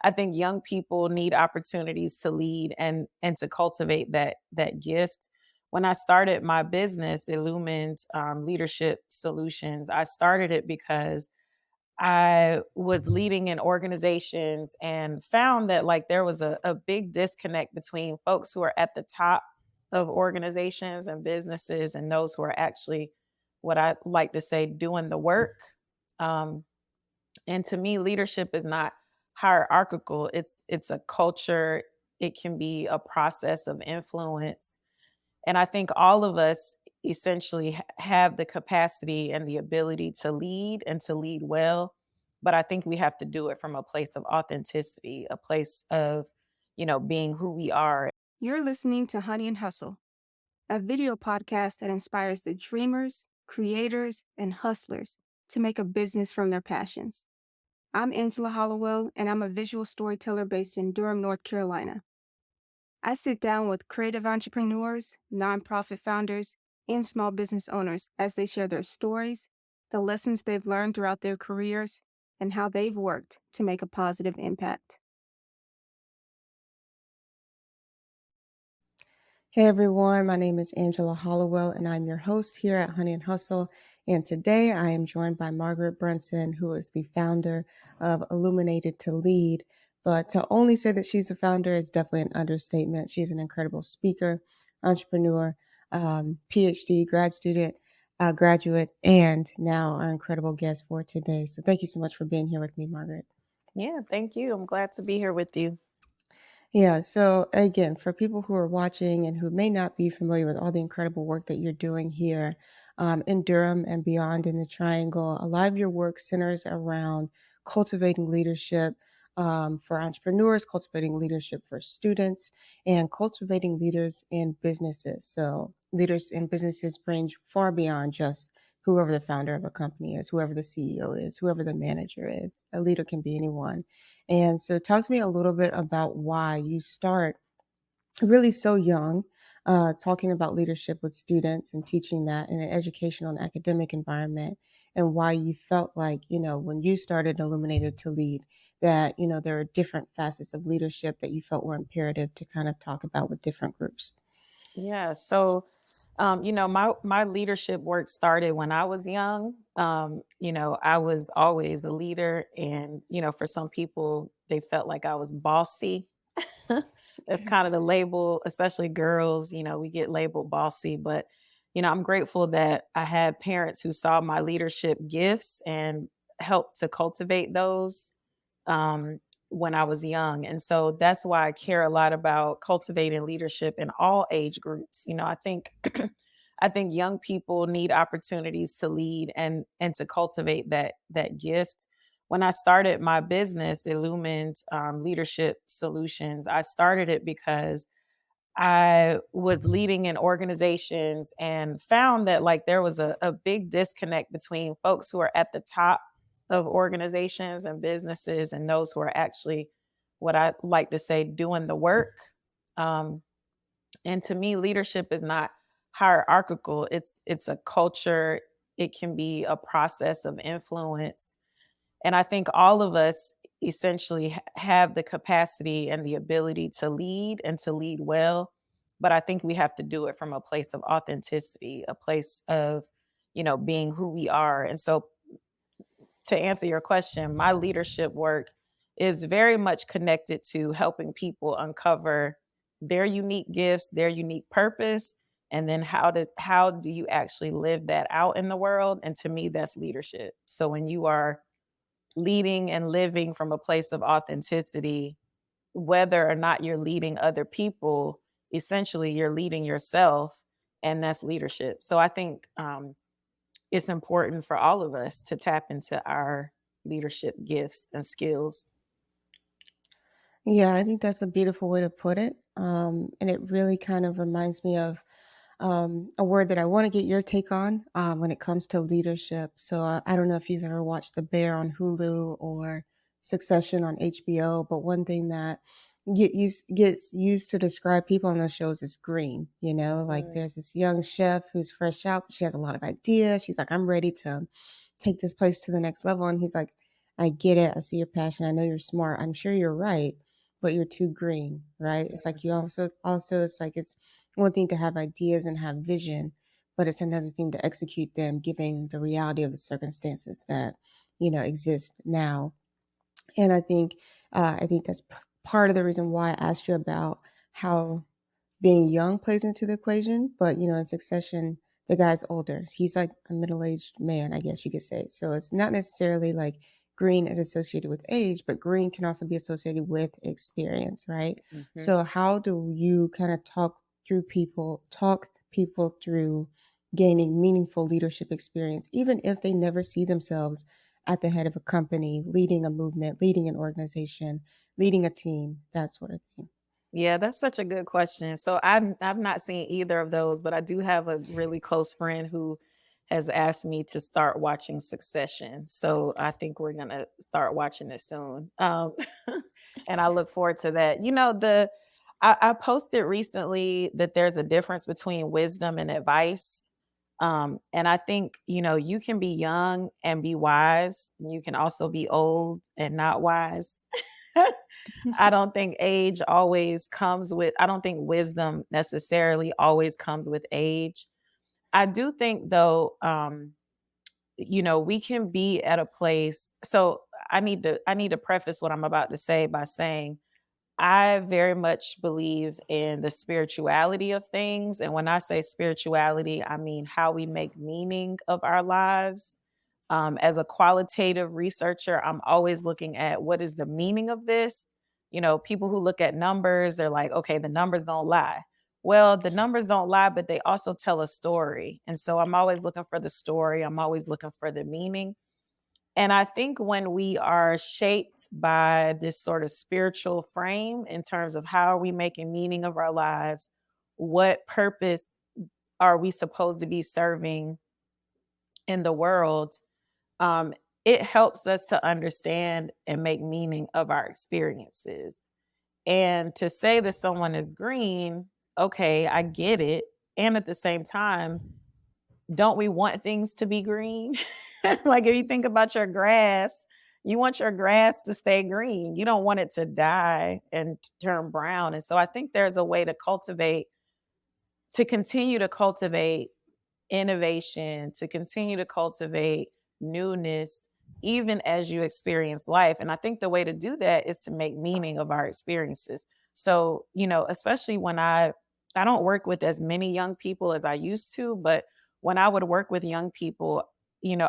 I think young people need opportunities to lead and to cultivate that gift. When I started my business, Illumined Leadership Solutions, I started it because I was leading in organizations and found that like there was a big disconnect between folks who are at the top of organizations and businesses and those who are actually what I like to say doing the work. Um, and to me, leadership is not hierarchical. It's a culture. It can be a process of influence. And I think all of us essentially have the capacity and the ability to lead and to lead well. But I think we have to do it from a place of authenticity, a place of, being who we are. You're listening to Honey and Hustle, a video podcast that inspires the dreamers, creators, and hustlers to make a business from their passions. I'm Angela Hollowell, and I'm a visual storyteller based in Durham, North Carolina. I sit down with creative entrepreneurs, nonprofit founders, and small business owners as they share their stories, the lessons they've learned throughout their careers, and how they've worked to make a positive impact. Hey everyone, my name is Angela Hollowell and I'm your host here at Honey and Hustle. And today I am joined by Margaret Brunson, who is the founder of Illuminated to Lead. But to only say that she's the founder is definitely an understatement. She's an incredible speaker, entrepreneur, PhD, grad student, graduate, and now our incredible guest for today. So thank you so much for being here with me, Margaret. Yeah, thank you. I'm glad to be here with you. Yeah, so again, for people who are watching and who may not be familiar with all the incredible work that you're doing here in Durham and beyond in the Triangle, a lot of your work centers around cultivating leadership for entrepreneurs, cultivating leadership for students, and cultivating leaders in businesses. So, leaders in businesses range far beyond just whoever the founder of a company is, whoever the CEO is, whoever the manager is. A leader can be anyone. And so, talk to me a little bit about why you start really so young, talking about leadership with students and teaching that in an educational and academic environment, and why you felt like, when you started Illuminated to Lead, that, there are different facets of leadership that you felt were imperative to kind of talk about with different groups. Yeah. So, my leadership work started when I was young. I was always a leader, and for some people, they felt like I was bossy. That's kind of the label, especially girls. We get labeled bossy, but I'm grateful that I had parents who saw my leadership gifts and helped to cultivate those. When I was young. And so that's why I care a lot about cultivating leadership in all age groups. I think I think young people need opportunities to lead and to cultivate that gift. When I started my business, Illumined Leadership Solutions, I started it because I was leading in organizations and found that like there was a big disconnect between folks who are at the top of organizations and businesses and those who are actually what I like to say doing the work. Um, and to me, leadership is not hierarchical. It's a culture. It can be a process of influence. And I think all of us essentially have the capacity and the ability to lead and to lead well. But I think we have to do it from a place of authenticity, a place of, being who we are. And so to answer your question, my leadership work is very much connected to helping people uncover their unique gifts, their unique purpose, and then how do you actually live that out in the world? And to me, that's leadership. So when you are leading and living from a place of authenticity, whether or not you're leading other people, essentially you're leading yourself, and that's leadership. So I think it's important for all of us to tap into our leadership gifts and skills. Yeah, I think that's a beautiful way to put it. And it really kind of reminds me of a word that I want to get your take on when it comes to leadership. So I don't know if you've ever watched The Bear on Hulu or Succession on HBO, but one thing that gets used to describe people on those shows is green. Like Mm, there's this young chef who's fresh out. She has a lot of ideas. She's like, I'm ready to take this place to the next level. And he's like, I get it. I see your passion. I know you're smart. I'm sure you're right, but you're too green, right? It's like you also it's like it's one thing to have ideas and have vision, but it's another thing to execute them, given the reality of the circumstances that exist now. And I think that's part of the reason why I asked you about how being young plays into the equation. But in succession, the guy's older. He's like a middle-aged man, I guess you could say. So it's not necessarily like green is associated with age, but green can also be associated with experience, right? Mhm. So how do you kind of talk people through gaining meaningful leadership experience, even if they never see themselves at the head of a company, leading a movement, leading an organization, leading a team, that sort of thing? Yeah, that's such a good question. So I've not seen either of those, but I do have a really close friend who has asked me to start watching Succession. So I think we're gonna start watching it soon. And I look forward to that. I posted recently that there's a difference between wisdom and advice. And I think, you can be young and be wise. And you can also be old and not wise. I don't think age always comes with I don't think wisdom necessarily always comes with age. I do think though, we can be at a place. So I need to preface what I'm about to say by saying I very much believe in the spirituality of things. And when I say spirituality, I mean how we make meaning of our lives. As a qualitative researcher, I'm always looking at what is the meaning of this. People who look at numbers, they're like, okay, the numbers don't lie. Well, the numbers don't lie, but they also tell a story. And so I'm always looking for the story, I'm always looking for the meaning. And I think when we are shaped by this sort of spiritual frame in terms of how are we making meaning of our lives, what purpose are we supposed to be serving in the world, um, it helps us to understand and make meaning of our experiences. And to say that someone is green, okay, I get it. And at the same time, don't we want things to be green? Like if you think about your grass, you want your grass to stay green. You don't want it to die and turn brown. And so I think there's a way to continue to cultivate innovation, to continue to cultivate newness, even as you experience life. And I think the way to do that is to make meaning of our experiences. So, especially when I don't work with as many young people as I used to, but when I would work with young people,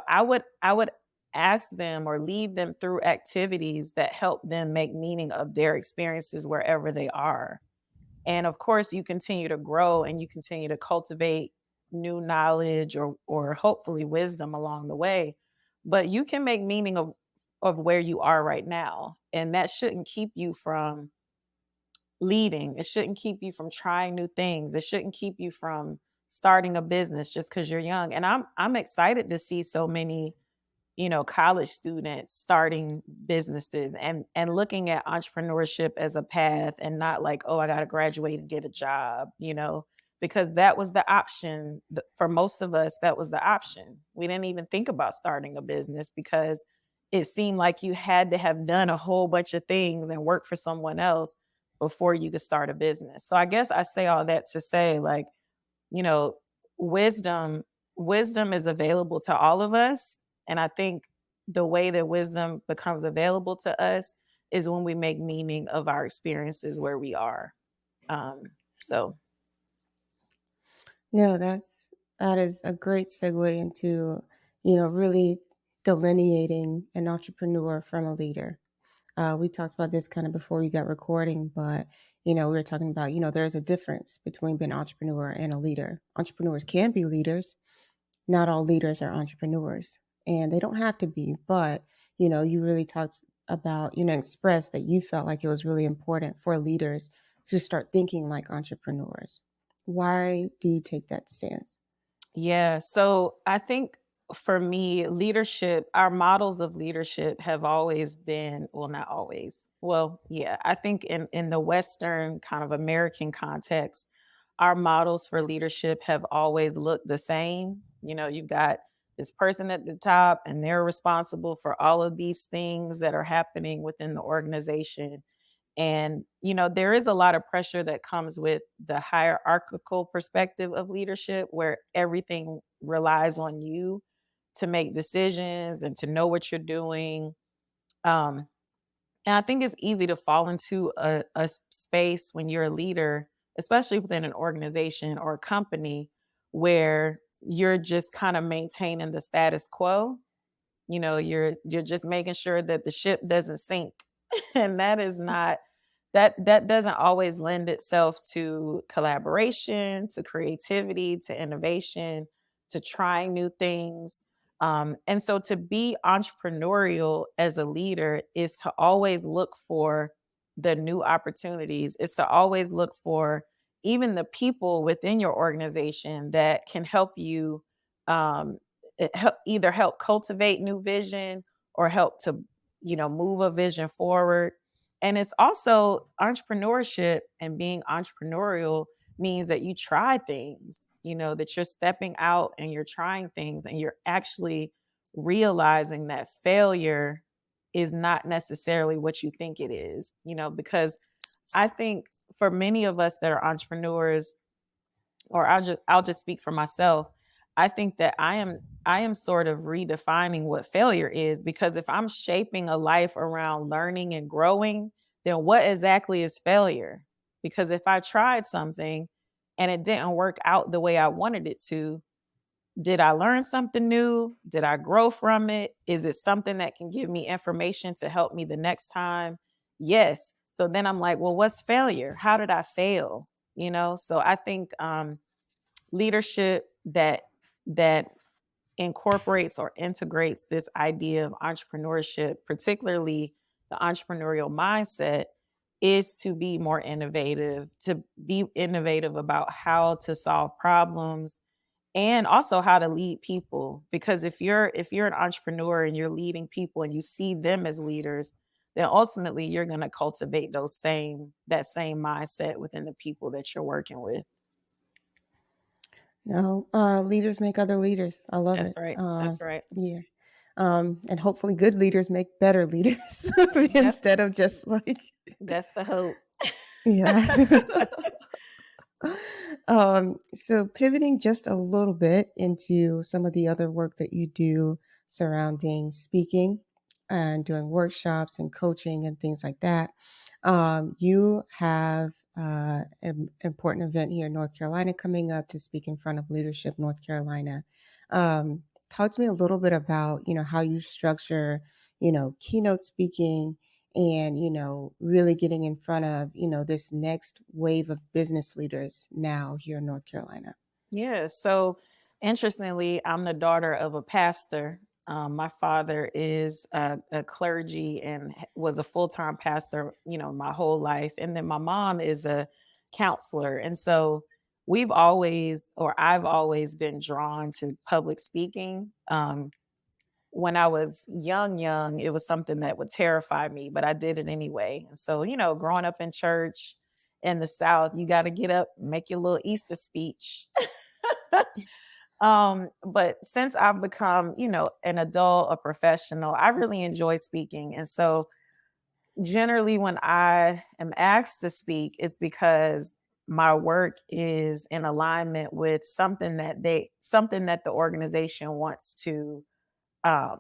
I would ask them or lead them through activities that help them make meaning of their experiences wherever they are. And of course, you continue to grow and you continue to cultivate new knowledge or hopefully wisdom along the way. But you can make meaning of where you are right now. And that shouldn't keep you from leading. It shouldn't keep you from trying new things. It shouldn't keep you from starting a business just because you're young. And I'm excited to see so many college students starting businesses and looking at entrepreneurship as a path and not like, oh, I got to graduate and get a job, because that was the option. For most of us, that was the option. We didn't even think about starting a business because it seemed like you had to have done a whole bunch of things and work for someone else before you could start a business. So I guess I say all that to say, like, you know, wisdom wisdom is available to all of us. And I think the way that wisdom becomes available to us is when we make meaning of our experiences where we are. Um, so No, that is a great segue into, really delineating an entrepreneur from a leader. We talked about this kind of before we got recording, but we were talking about, there's a difference between being an entrepreneur and a leader. Entrepreneurs can be leaders. Not all leaders are entrepreneurs, and they don't have to be. But you really talked about, expressed that you felt like it was really important for leaders to start thinking like entrepreneurs. Why do you take that stance? yeah, so I think for me, leadership, our models of leadership have always been, well, not always. Well, yeah, I think in the Western kind of American context, our models for leadership have always looked the same. You've got this person at the top, and they're responsible for all of these things that are happening within the organization. And, there is a lot of pressure that comes with the hierarchical perspective of leadership where everything relies on you to make decisions and to know what you're doing. Um, and I think it's easy to fall into a space when you're a leader, especially within an organization or a company, where you're just kind of maintaining the status quo. You're just making sure that the ship doesn't sink. And that is not that doesn't always lend itself to collaboration, to creativity, to innovation, to trying new things. And so to be entrepreneurial as a leader is to always look for the new opportunities. It's to always look for even the people within your organization that can help you, um, either help cultivate new vision or help to move a vision forward. And it's also entrepreneurship, and being entrepreneurial means that you try things, that you're stepping out and you're trying things and you're actually realizing that failure is not necessarily what you think it is, because I think for many of us that are entrepreneurs, or I'll just speak for myself. I think that I am sort of redefining what failure is, because if I'm shaping a life around learning and growing, then what exactly is failure? Because if I tried something and it didn't work out the way I wanted it to, did I learn something new? Did I grow from it? Is it something that can give me information to help me the next time? Yes. So then I'm like, well, what's failure? How did I fail? So I think leadership that incorporates or integrates this idea of entrepreneurship, particularly the entrepreneurial mindset, is to be more innovative, to be innovative about how to solve problems and also how to lead people. Because if you're an entrepreneur and you're leading people and you see them as leaders, then ultimately you're going to cultivate that same mindset within the people that you're working with. No, leaders make other leaders. I love That's it. right. That's right. Yeah. And hopefully good leaders make better leaders That's instead of just like, that's the hope. yeah. So pivoting just a little bit into some of the other work that you do surrounding speaking and doing workshops and coaching and things like that. You have an important event here in North Carolina coming up to speak in front of Leadership North Carolina. Talk to me a little bit about, how you structure, keynote speaking and really getting in front of this next wave of business leaders now here in North Carolina. Yeah. So interestingly, I'm the daughter of a pastor. My father is a clergy and was a full time pastor, my whole life. And then my mom is a counselor. And so I've always been drawn to public speaking. When I was young, it was something that would terrify me, but I did it anyway. And so, growing up in church in the South, you got to get up, make your little Easter speech. But since I've become, an adult, a professional, I really enjoy speaking. And so generally when I am asked to speak, it's because my work is in alignment with something that the organization wants to um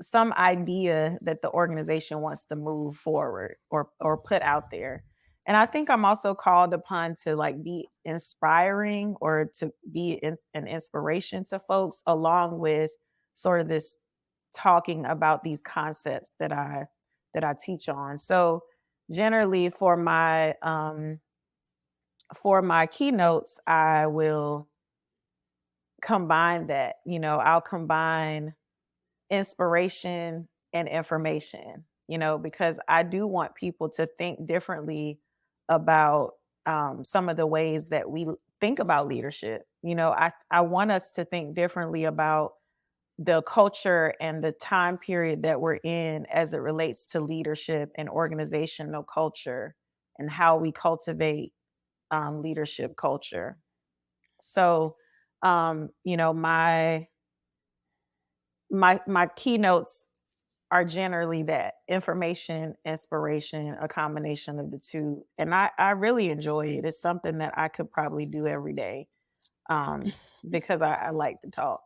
some idea that the organization wants to move forward or put out there. And I think I'm also called upon to like be inspiring or to be an inspiration to folks, along with sort of this talking about these concepts that I teach on. So generally for my keynotes, I will combine that. I'll combine inspiration and information, because I do want people to think differently about some of the ways that we think about leadership. I want us to think differently about the culture and the time period that we're in as it relates to leadership and organizational culture and how we cultivate leadership culture. So, my my keynotes are generally that information, inspiration, a combination of the two. And I really enjoy it. It's something that I could probably do every day, um, because I like to talk.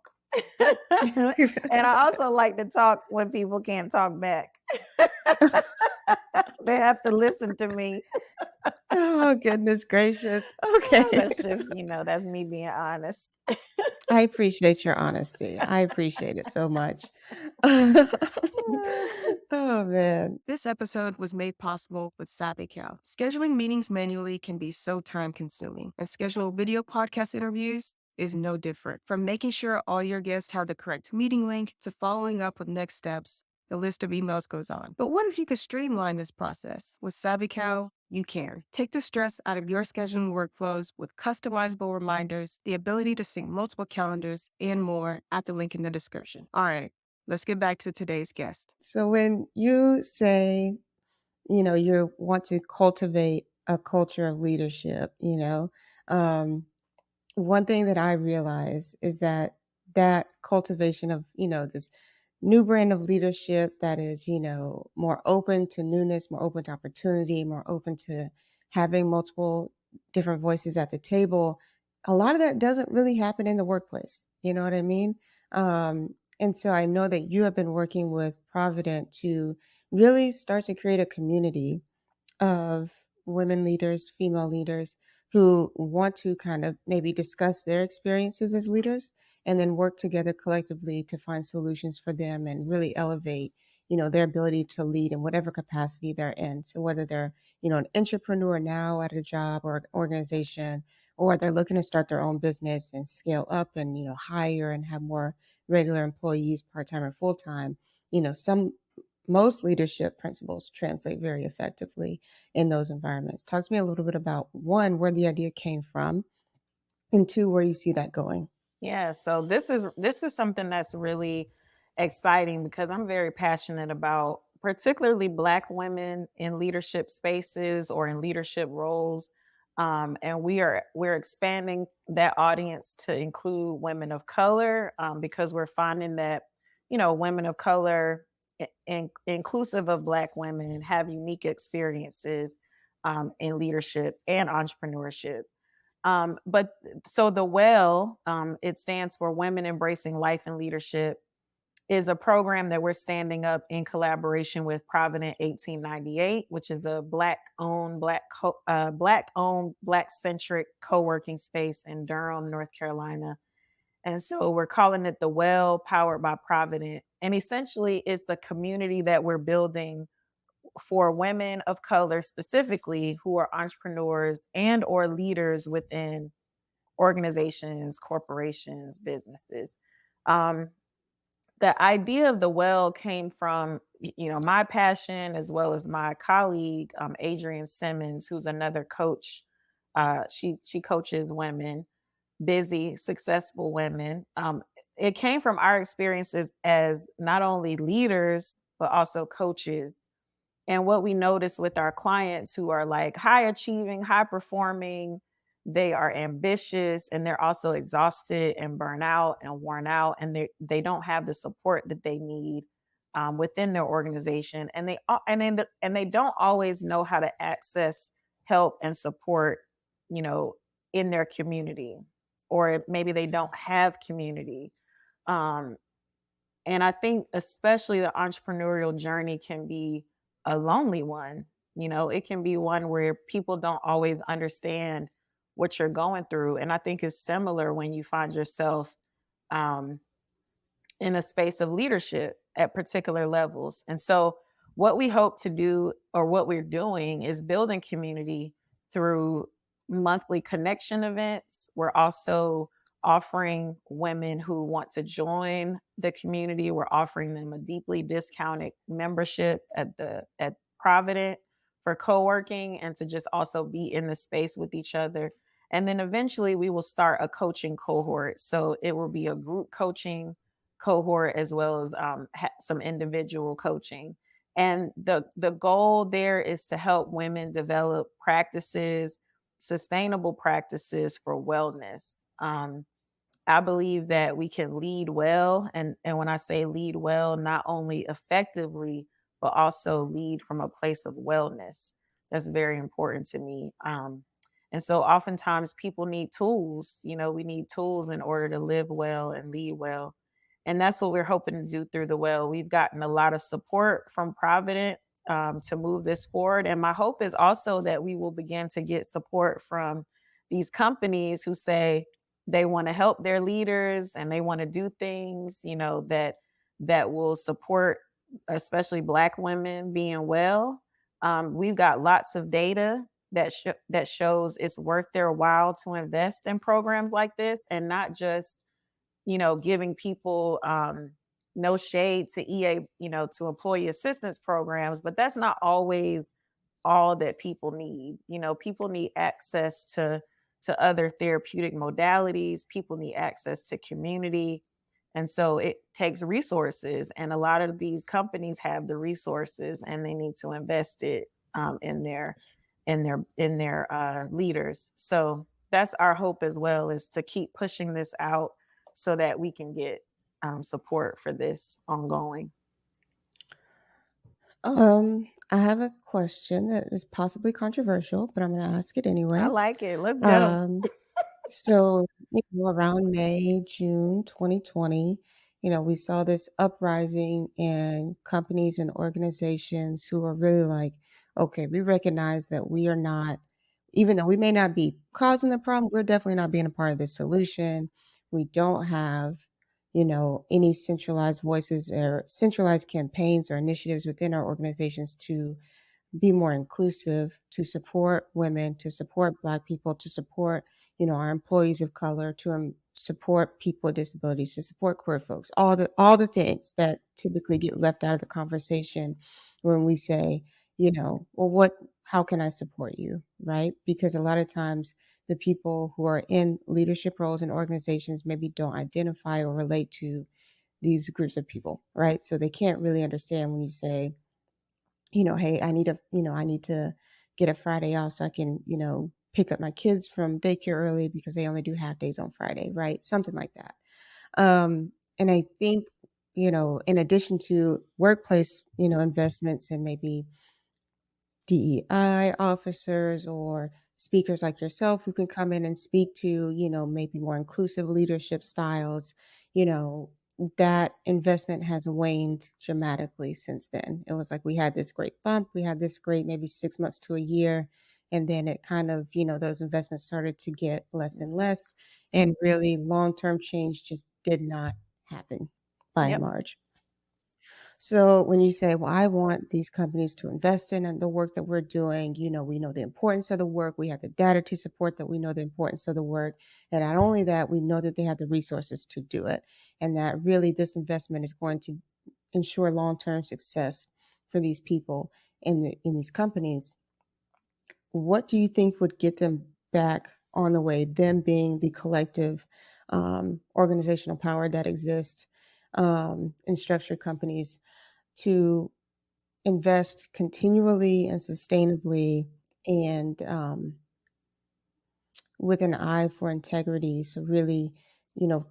And I also like to talk when people can't talk back. They have to listen to me. Oh, goodness gracious. Okay. That's just, that's me being honest. I appreciate your honesty. I appreciate it so much. Oh, man. This episode was made possible with SavvyCal. Scheduling meetings manually can be so time consuming, and scheduled video podcast interviews is no different. From making sure all your guests have the correct meeting link to following up with next steps, the list of emails goes on. But what if you could streamline this process? With SavvyCal, you can. Take the stress out of your scheduling workflows with customizable reminders, the ability to sync multiple calendars, and more at the link in the description. All right, let's get back to today's guest. So when you say, you want to cultivate a culture of leadership, one thing that I realize is that cultivation of, this new brand of leadership that is, more open to newness, more open to opportunity, more open to having multiple different voices at the table. A lot of that doesn't really happen in the workplace. You know what I mean? And so I know that you have been working with Provident to really start to create a community of women leaders, female leaders who want to kind of maybe discuss their experiences as leaders and then work together collectively to find solutions for them and really elevate, their ability to lead in whatever capacity they're in. So whether they're, an entrepreneur now at a job or organization, or they're looking to start their own business and scale up and, hire and have more regular employees, part-time or full-time, some most leadership principles translate very effectively in those environments. Talk to me a little bit about one, where the idea came from, and two, where you see that going. Yeah, so this is something that's really exciting because I'm very passionate about particularly Black women in leadership spaces or in leadership roles. And we're expanding that audience to include women of color, because we're finding that women of color, inclusive of Black women, have unique experiences, in leadership and entrepreneurship. But so the WELL, it stands for Women Embracing Life and Leadership, is a program that we're standing up in collaboration with Provident 1898, which is a Black centric co-working space in Durham, North Carolina. And so we're calling it the WELL, powered by Provident. And essentially, it's a community that we're building for women of color specifically who are entrepreneurs and or leaders within organizations, corporations, businesses. Um, the idea of the well came from my passion as well as my colleague, Adrienne Simmons, who's another coach. She coaches women, busy, successful women. It came from our experiences as not only leaders but also coaches. And what we notice with our clients who are like high achieving, high performing, they are ambitious and they're also exhausted and burnt out and worn out, and they don't have the support that they need, within their organization, and they don't always know how to access help and support, you know, in their community, or maybe they don't have community. Um, and I think especially the entrepreneurial journey can be a lonely one. It can be one where people don't always understand what you're going through. And I think it's similar when you find yourself, um, in a space of leadership at particular levels. And so, what we hope to do, or what we're doing, is building community through monthly connection events. We're also offering women who want to join the community, we're offering them a deeply discounted membership at Provident for co-working and to just also be in the space with each other. And then eventually we will start a coaching cohort. So it will be a group coaching cohort as well as, some individual coaching. And the goal there is to help women develop practices, sustainable practices for wellness. I believe that we can lead well, and when I say lead well, not only effectively, but also lead from a place of wellness. That's very important to me. And so oftentimes people need tools. We need tools in order to live well and lead well. And that's what we're hoping to do through the well. We've gotten a lot of support from Provident to move this forward. And my hope is also that we will begin to get support from these companies who say they want to help their leaders and they want to do things, that will support especially Black women being well. We've got lots of data that shows it's worth their while to invest in programs like this, and not just giving people no shade to to employee assistance programs, but that's not always all that people need. People need access to other therapeutic modalities. People need access to community. And so it takes resources, and a lot of these companies have the resources, and they need to invest it in their leaders. So that's our hope as well, is to keep pushing this out so that we can get support for this ongoing. I have a question that is possibly controversial, but I'm going to ask it I anyway. like it. Let's go. Um, So, around May, June 2020, we saw this uprising in companies and organizations who are really like, okay, we recognize that we are not, even though we may not be causing the problem, we're definitely not being a part of the solution. We don't have, any centralized voices or centralized campaigns or initiatives within our organizations to be more inclusive, to support women, to support Black people, to support, our employees of color, to support people with disabilities, to support queer folks, all the things that typically get left out of the conversation when we say, well, how can I support you? Right? Because a lot of times the people who are in leadership roles in organizations maybe don't identify or relate to these groups of people, right? So they can't really understand when you say, hey, I need to get a Friday off so I can, pick up my kids from daycare early because they only do half days on Friday, right? Something like that. And I think, in addition to workplace, investments and maybe DEI officers or speakers like yourself who can come in and speak to, maybe more inclusive leadership styles, you know, that investment has waned dramatically since then. It was like we had this great bump, we had this great maybe 6 months to a year, and then it kind of, those investments started to get less and Mhm. less, and really long-term change just did not happen by and Yep. large. So when you say, well, I want these companies to invest in and the work that we're doing, we know the importance of the work. We have the data to support that. We know the importance of the work. And not only that, we know that they have the resources to do it. And that really this investment is going to ensure long-term success for these people in these companies. What do you think would get them back on the way, them being the collective organizational power that exists in structured companies to invest continually and sustainably and with an eye for integrity? So really,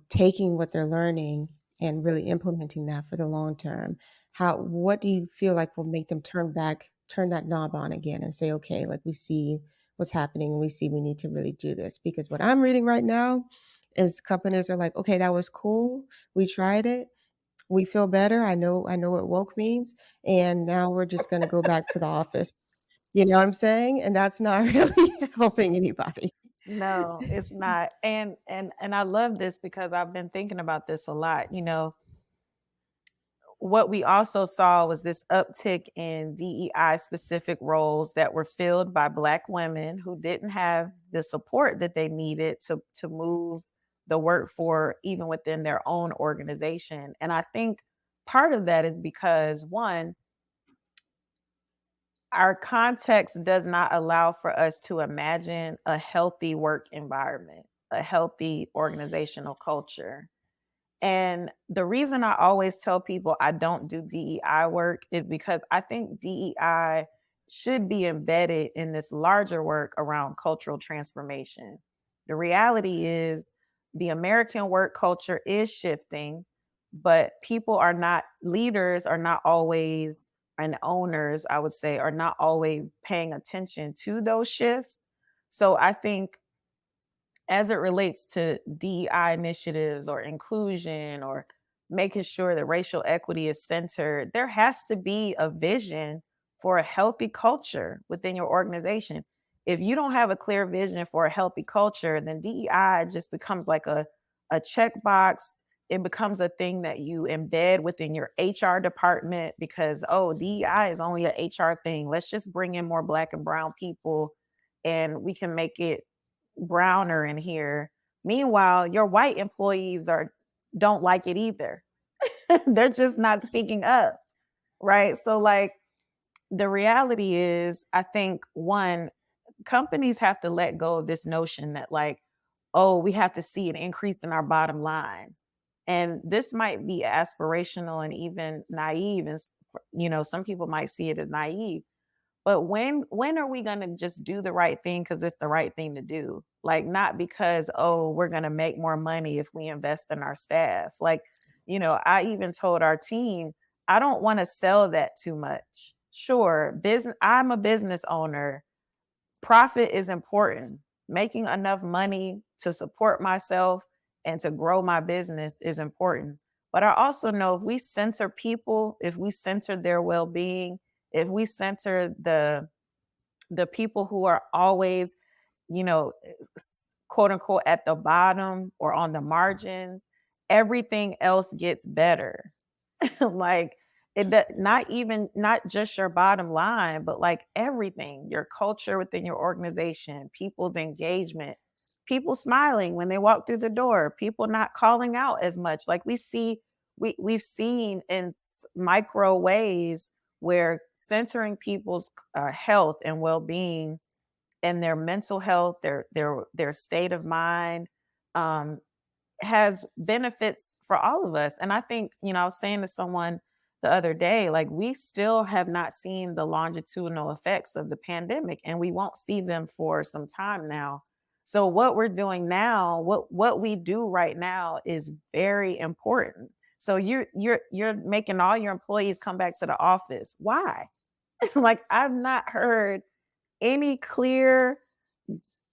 taking what they're learning and really implementing that for the long term. What do you feel like will make them turn that knob on again and say, okay, like we see what's happening and we see we need to really do this? Because what I'm reading right now is companies are like, okay, that was cool. We tried it, we feel better. I know what woke means, and now we're just gonna go back to the office. You know what I'm saying? And that's not really helping anybody. No, it's not. And I love this because I've been thinking about this a lot. What we also saw was this uptick in DEI specific roles that were filled by Black women who didn't have the support that they needed to move the work for even within their own organization. And I think part of that is because, one, our context does not allow for us to imagine a healthy work environment, a healthy organizational culture. And the reason I always tell people I don't do DEI work is because I think DEI should be embedded in this larger work around cultural transformation. The reality is, the American work culture is shifting, but people are not, leaders are not always, and owners, I would say, are not always paying attention to those shifts. So I think as it relates to DEI initiatives or inclusion or making sure that racial equity is centered, there has to be a vision for a healthy culture within your organization. If you don't have a clear vision for a healthy culture, then DEI just becomes like a checkbox. It becomes a thing that you embed within your HR department because, oh, DEI is only an HR thing. Let's just bring in more Black and Brown people and we can make it browner in here. Meanwhile, your white employees are don't like it either. They're just not speaking up, right? So like the reality is, I think one, companies have to let go of this notion that like, oh, we have to see an increase in our bottom line. And this might be aspirational and even naive and some people might see it as naive, but when are we going to just do the right thing because it's the right thing to do? Like not because, oh, we're going to make more money if we invest in our staff. Like, I even told our team, I don't want to sell that too much. Sure, business, I'm a business owner. Profit is important. Making enough money to support myself and to grow my business is important. But I also know if we center people, if we center their well-being, if we center the people who are always, you know, quote unquote at the bottom or on the margins, everything else gets better. Like not just your bottom line, but like everything, your culture within your organization, people's engagement, people smiling when they walk through the door, people not calling out as much. Like we've seen in micro ways where centering people's health and well-being and their mental health, their state of mind, um, has benefits for all of us. And I think, I was saying to someone the other day, like we still have not seen the longitudinal effects of the pandemic and we won't see them for some time now. So what we're doing now, what we do right now is very important. So you're making all your employees come back to the office. Why? Like I've not heard any clear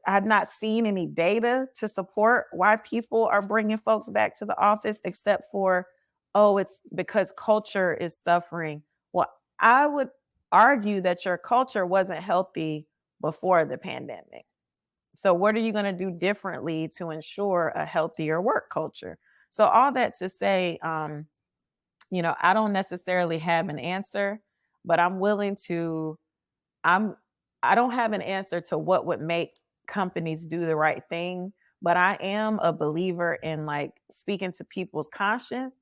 I've not seen any data to support why people are bringing folks back to the office except for, oh, it's because culture is suffering. Well, I would argue that your culture wasn't healthy before the pandemic. So, what are you going to do differently to ensure a healthier work culture? So, all that to say, I don't necessarily have an answer, but I'm willing to I'm I don't have an answer to what would make companies do the right thing, but I am a believer in like speaking to people's conscience.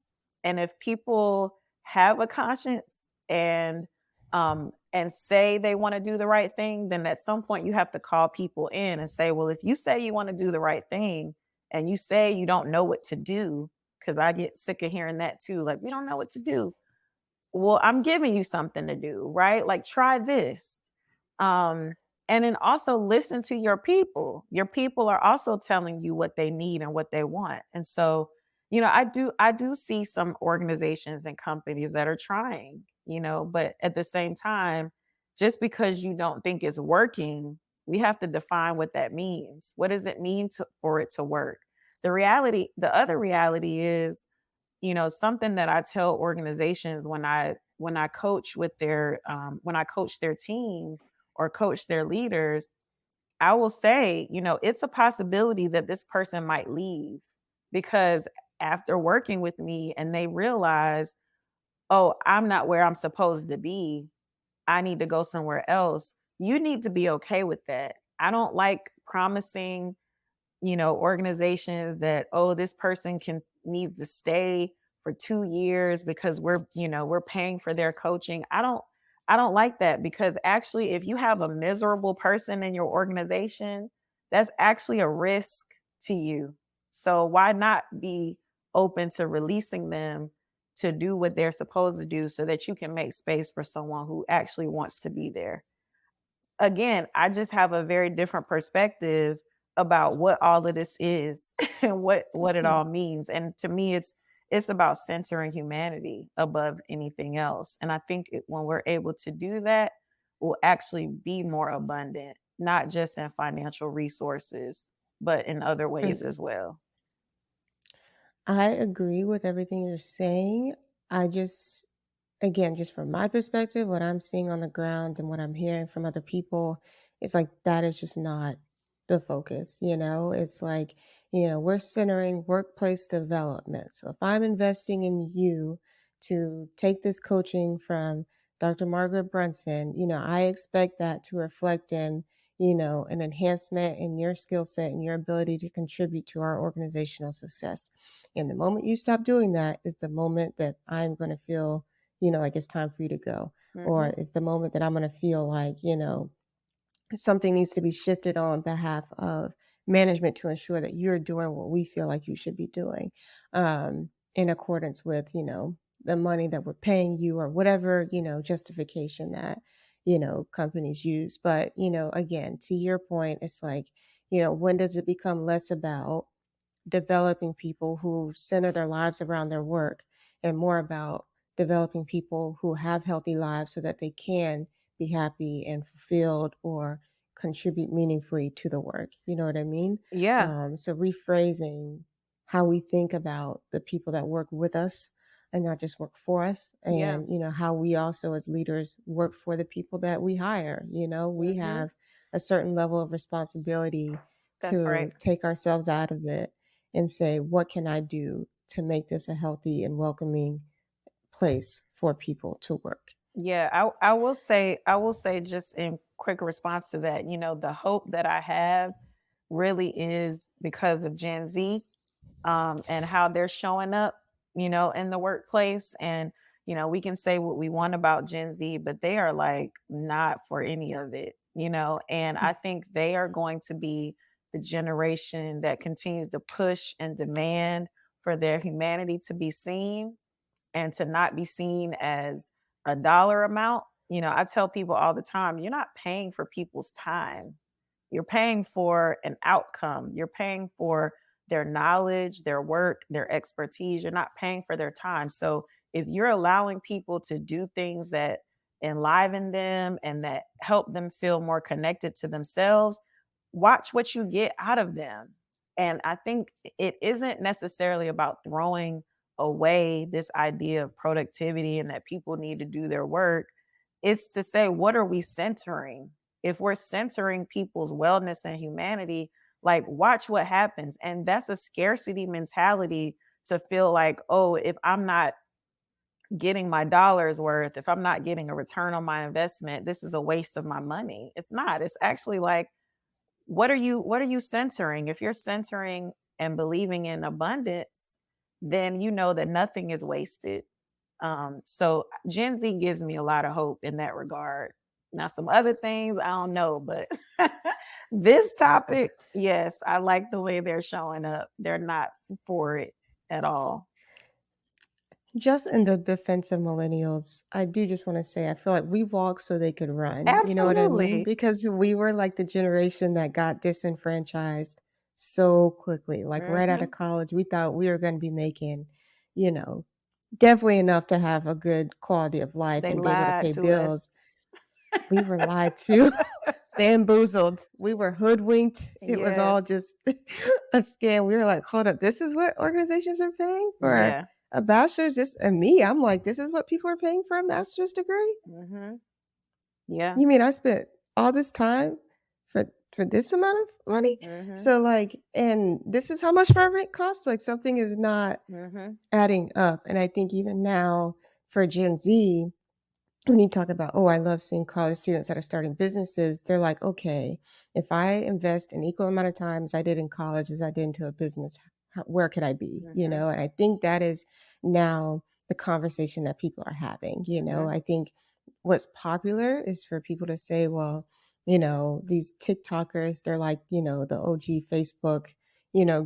And if people have a conscience and say they want to do the right thing, then at some point you have to call people in and say, well, if you say you want to do the right thing and you say you don't know what to do, because I get sick of hearing that too, like we don't know what to do. Well, I'm giving you something to do, right? Like try this. Um, and then also listen to your people. Your people are also telling you what they need and what they want. And so, I do see some organizations and companies that are trying, but at the same time, just because you don't think it's working, we have to define what that means. What does it mean for it to work? The other reality is, something that I tell organizations when I coach with their when I coach their teams or coach their leaders, I will say, it's a possibility that this person might leave because after working with me and they realize, oh, I'm not where I'm supposed to be, I need to go somewhere else. You need to be okay with that. I don't like promising organizations that, oh, this person needs to stay for 2 years because we're paying for their coaching. I don't like that because actually if you have a miserable person in your organization, that's actually a risk to you. So why not be open to releasing them to do what they're supposed to do so that you can make space for someone who actually wants to be there? Again, I just have a very different perspective about what all of this is and what it Yeah. all means. And to me, it's about centering humanity above anything else. And I think when we're able to do that, we'll actually be more abundant, not just in financial resources, but in other ways Mm. as well. I agree with everything you're saying. I just, again, just from my perspective, what I'm seeing on the ground and what I'm hearing from other people, it's like that is just not the focus, you know? It's like, we're centering workplace development. So if I'm investing in you to take this coaching from Dr. Margaret Brunson, I expect that to reflect in, an enhancement in your skill set and your ability to contribute to our organizational success. And the moment you stop doing that is the moment that I'm going to feel like it's time for you to go. Or Hmm. it's the moment that I'm going to feel like, something needs to be shifted on behalf of management to ensure that you're doing what we feel like you should be doing in accordance with, the money that we're paying you or whatever, justification that, companies use. But, again, to your point, it's like, when does it become less about developing people who center their lives around their work and more about developing people who have healthy lives so that they can be happy and fulfilled or contribute meaningfully to the work. You know what I mean? Yeah. So rephrasing how we think about the people that work with us and not just work for us, Yeah. and how we also as leaders work for the people that we hire. We Hmm. have a certain level of responsibility That's right. to take ourselves out of it and say, what can I do to make this a healthy and welcoming place for people to work? Yeah, I will say just in quick response to that, the hope that I have really is because of Gen Z, and how they're showing up, in the workplace. And, we can say what we want about Gen Z, but they are like not for any of it. And I think they are going to be the generation that continues to push and demand for their humanity to be seen and to not be seen as a dollar amount. I tell people all the time, you're not paying for people's time. You're paying for an outcome. You're paying for their knowledge, their work, their expertise. You're not paying for their time. So if you're allowing people to do things that enliven them and that help them feel more connected to themselves, watch what you get out of them. And I think it isn't necessarily about throwing away this idea of productivity and that people need to do their work. It's to say, what are we centering? If we're centering people's wellness and humanity, like watch what happens. And that's a scarcity mentality to feel like, oh, if I'm not getting my dollars worth, if I'm not getting a return on my investment, this is a waste of my money. It's not. It's actually like, what are you centering? If you're centering and believing in abundance, then you know that nothing is wasted. So Gen Z gives me a lot of hope in that regard. Now, some other things I don't know, but this topic, yes, I like the way they're showing up. They're not for it at all. Just in the defense of millennials, I do just want to say I feel like we walk so they could run. You know what I mean? Absolutely. Because we were like the generation that got disenfranchised so quickly. Like right out of Hmm. college, we thought we were going to be making, you know, definitely enough to have a good quality of life They and be able to lied pay to us. bills. We were lied to. Bamboozled. We were hoodwinked. It was all Yes. just a scam. We were like, hold up, this is what organizations are paying for Yeah. a bachelor's? This and me, I'm like, this is what people are paying for a master's degree? Hmm. Yeah. You mean I spent all this time for this amount of money? Hmm. So like, and this is how much my rent costs? Like something is not Hmm. adding up. And I think even now for Gen Z, when you talk about, oh, I love seeing college students that are starting businesses, they're like, okay, if I invest an equal amount of time as I did in college as I did into a business, where could I be? Hmm. And I think that is now the conversation that people are having. Hmm. I think what's popular is for people to say, well, these TikTokers, they're like, the OG Facebook,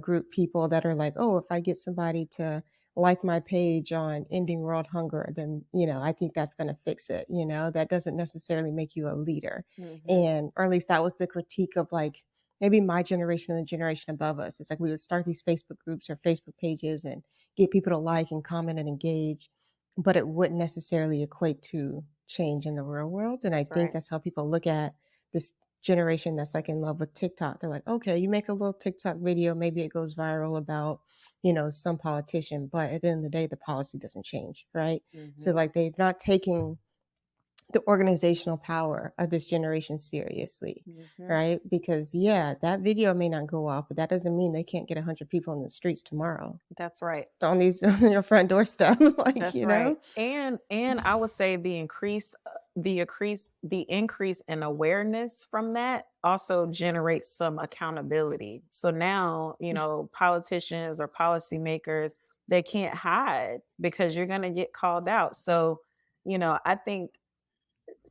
group people that are like, oh, if I get somebody to like my page on ending world hunger, then, I think that's going to fix it. That doesn't necessarily make you a leader. Hmm. And, or at least that was the critique of like maybe my generation and the generation above us. It's like we would start these Facebook groups or Facebook pages and get people to like and comment and engage, but it wouldn't necessarily equate to change in the real world. And I That's think right. that's how people look at this generation that's like in love with TikTok. They're like, okay, you make a little TikTok video, maybe it goes viral about, some politician, but at the end of the day, the policy doesn't change, right? So Hmm. like they're not taking the organizational power of this generation seriously, Hmm. right? Because yeah, that video may not go off, but that doesn't mean they can't get 100 people in the streets tomorrow That's right. on these on your front doorstep, like, That's right. And I would say the increase in awareness from that also generates some accountability. So now, politicians or policymakers, they can't hide because you're going to get called out. So, I think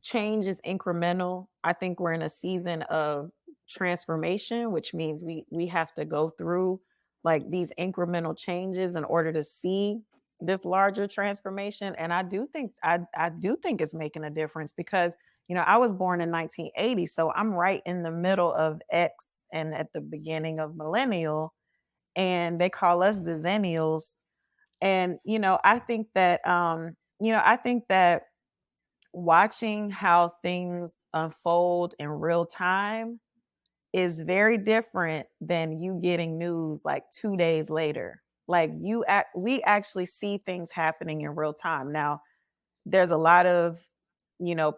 change is incremental. I think we're in a season of transformation, which means we have to go through like these incremental changes in order to see this larger transformation. And I do think it's making a difference because I was born in 1980, so I'm right in the middle of X and at the beginning of millennial, and they call us the Zennials. And I think that watching how things unfold in real time is very different than you getting news like 2 days later. Like we actually see things happening in real time. Now, there's a lot of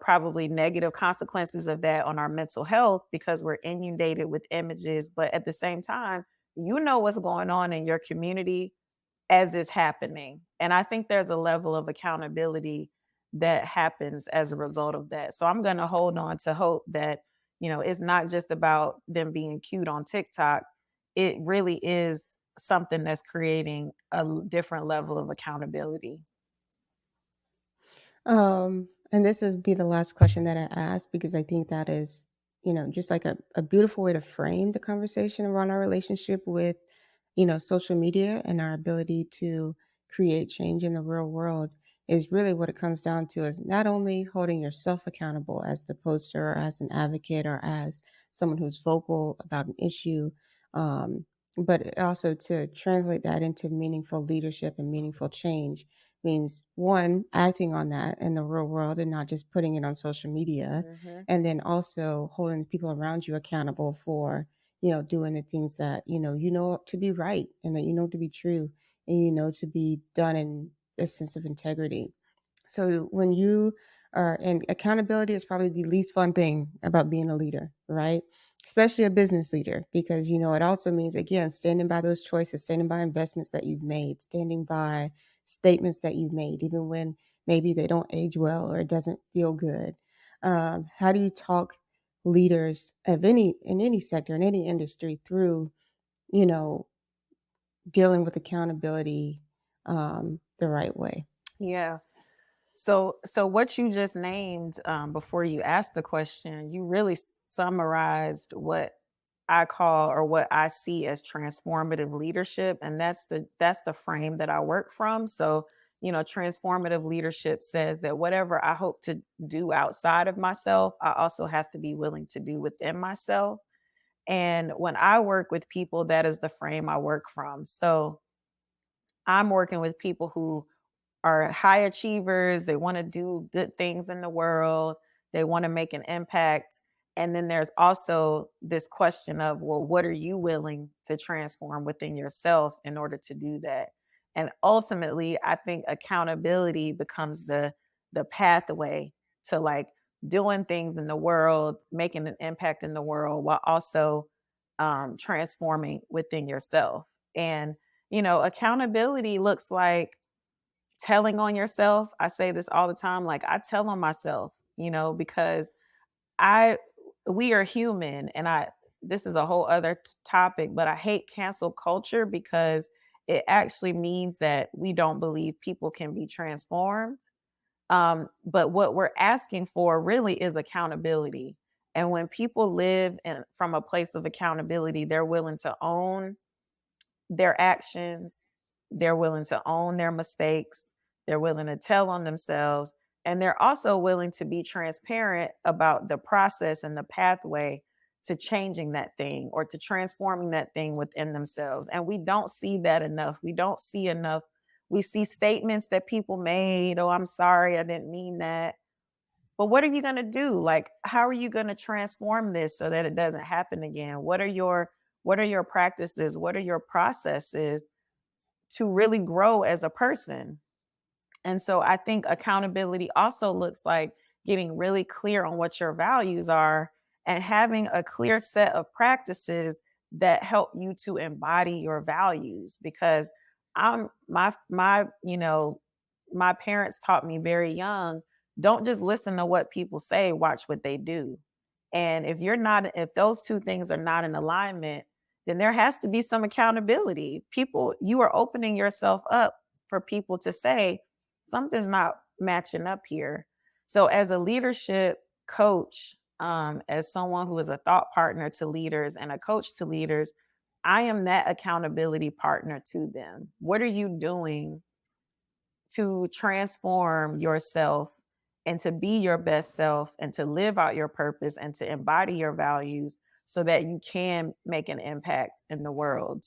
probably negative consequences of that on our mental health because we're inundated with images, but at the same time, what's going on in your community as it's happening. And I think there's a level of accountability that happens as a result of that. So I'm going to hold on to hope that, it's not just about them being cute on TikTok. It really is something that's creating a different level of accountability. And this is be the last question that I ask because I think that is, just like a beautiful way to frame the conversation around our relationship with, social media and our ability to create change in the real world is really what it comes down to is not only holding yourself accountable as the poster or as an advocate or as someone who's vocal about an issue, um, but also to translate that into meaningful leadership and meaningful change means one, acting on that in the real world and not just putting it on social media. Hmm. And then also holding the people around you accountable for, doing the things that, you know to be right and that you know to be true and to be done in a sense of integrity. So when you are, and accountability is probably the least fun thing about being a leader, right? Especially a business leader, because it also means again standing by those choices, standing by investments that you've made, standing by statements that you've made, even when maybe they don't age well or it doesn't feel good. How do you talk leaders of any in any sector in any industry through you know dealing with accountability the right way? Yeah. So what you just named, before you asked the question, you really summarized what I call or what I see as transformative leadership, and that's the frame that I work from. So transformative leadership says that whatever I hope to do outside of myself, I also have to be willing to do within myself. And when I work with people, that is the frame I work from. So I'm working with people who are high achievers. They want to do good things in the world. They want to make an impact. And then there's also this question of, well, what are you willing to transform within yourself in order to do that? And ultimately, I think accountability becomes the pathway to like doing things in the world, making an impact in the world while also transforming within yourself. And accountability looks like telling on yourself. I say this all the time. Like I tell on myself, because I we are human, and this is a whole other topic, but I hate cancel culture because it actually means that we don't believe people can be transformed. But what we're asking for really is accountability. And when people live from a place of accountability, they're willing to own their actions, they're willing to own their mistakes, they're willing to tell on themselves, and they're also willing to be transparent about the process and the pathway to changing that thing or to transforming that thing within themselves. And we don't see that enough. We don't see enough. We see statements that people made, oh, I'm sorry, I didn't mean that. But what are you going to do? Like, how are you going to transform this so that it doesn't happen again? What are your practices? What are your processes to really grow as a person? And so I think accountability also looks like getting really clear on what your values are and having a clear set of practices that help you to embody your values. Because my parents taught me very young, don't just listen to what people say, watch what they do. And if those two things are not in alignment, then there has to be some accountability. You are opening yourself up for people to say, something's not matching up here. So, as a leadership coach, as someone who is a thought partner to leaders and a coach to leaders, I am that accountability partner to them. What are you doing to transform yourself and to be your best self and to live out your purpose and to embody your values so that you can make an impact in the world?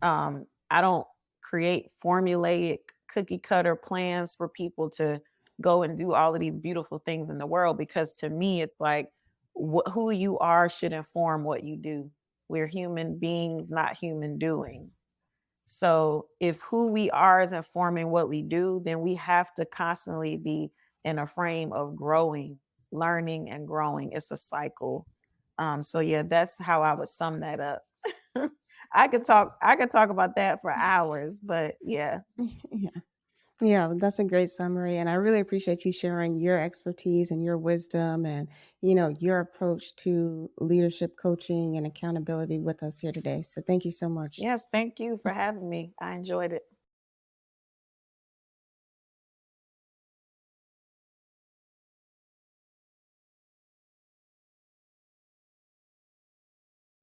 I don't create formulaic cookie cutter plans for people to go and do all of these beautiful things in the world, because to me, it's like who you are should inform what you do. We're human beings, not human doings. So if who we are is informing what we do, then we have to constantly be in a frame of growing, learning, and growing. It's a cycle. So yeah, that's how I would sum that up. I could talk about that for hours, but yeah. Yeah. Yeah, that's a great summary. And I really appreciate you sharing your expertise and your wisdom and, your approach to leadership coaching and accountability with us here today. So thank you so much. Yes, thank you for having me. I enjoyed it.